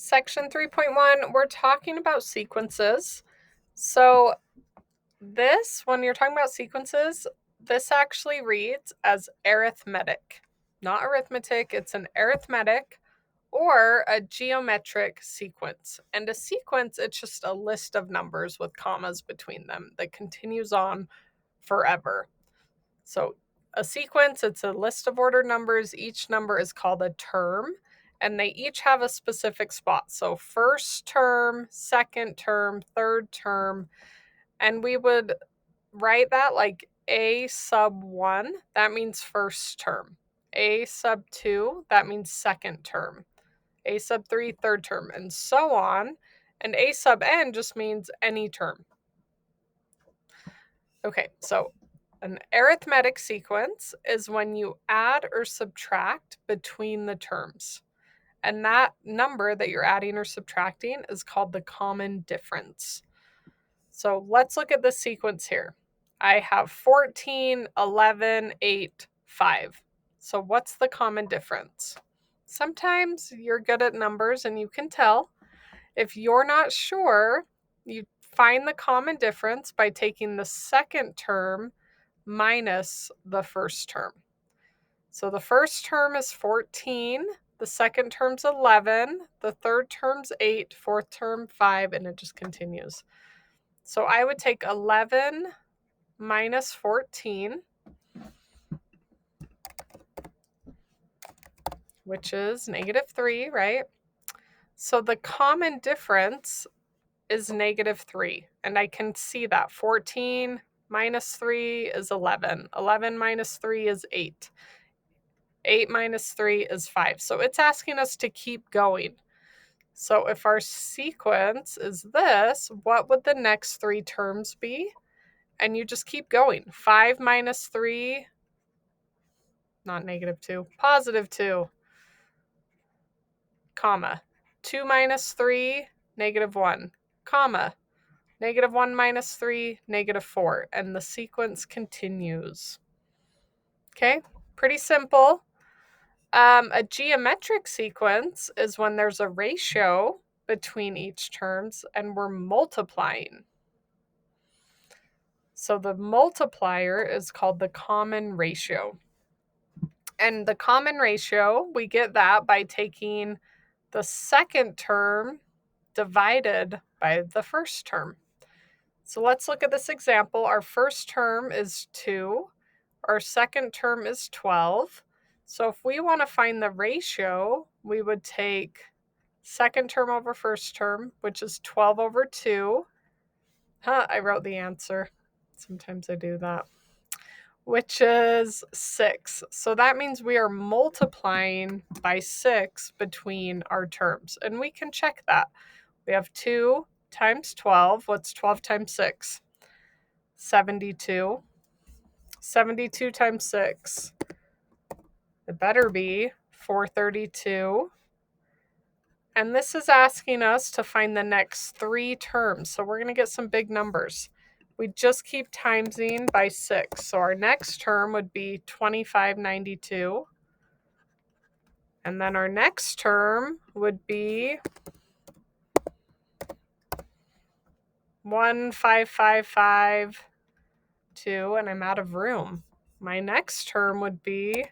Section 3.1, we're talking about sequences. So when you're talking about sequences, this actually reads as arithmetic. Not arithmetic, it's an arithmetic or a geometric sequence. And a sequence, it's just a list of numbers with commas between them that continues on forever. So a sequence, it's a list of ordered numbers. Each number is called a term, and they each have a specific spot. So first term, second term, third term, and we would write that like A sub 1, that means first term. A sub 2, that means second term. A sub 3, third term, and so on. And A sub n just means any term. Okay, so an arithmetic sequence is when you add or subtract between the terms. And that number that you're adding or subtracting is called the common difference. So let's look at the sequence here. I have 14, 11, 8, 5. So what's the common difference? Sometimes you're good at numbers and you can tell. If you're not sure, you find the common difference by taking the second term minus the first term. So the first term is 14, the second term's 11, the third term's 8, fourth term 5, and it just continues. So I would take 11 minus 14, which is -3, right? So the common difference is -3, and I can see that 14 minus 3 is 11. 11 minus 3 is 8. 8 minus 3 is 5. So it's asking us to keep going. So if our sequence is this, what would the next 3 terms be? And you just keep going. 5 minus 3, not -2, +2, comma. 2 minus 3, -1, comma. -1 minus 3, -4. And the sequence continues. Okay, pretty simple. A geometric sequence is when there's a ratio between each terms and we're multiplying. So the multiplier is called the common ratio. And the common ratio, we get that by taking the second term divided by the first term. So let's look at this example. Our first term is 2. Our second term is 12. So if we want to find the ratio, we would take second term over first term, which is 12 over 2. I wrote the answer. Sometimes I do that. Which is 6. So that means we are multiplying by 6 between our terms. And we can check that. We have 2 times 12. What's 12 times 6? 72. 72 times 6. It better be 432. And this is asking us to find the next 3 terms. So we're going to get some big numbers. We just keep timesing by 6. So our next term would be 2592. And then our next term would be 15552. And I'm out of room. My next term would be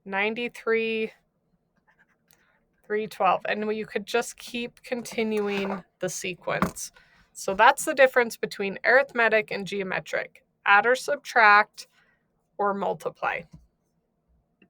93,312. And you could just keep continuing the sequence. So that's the difference between arithmetic and geometric. Add or subtract or multiply.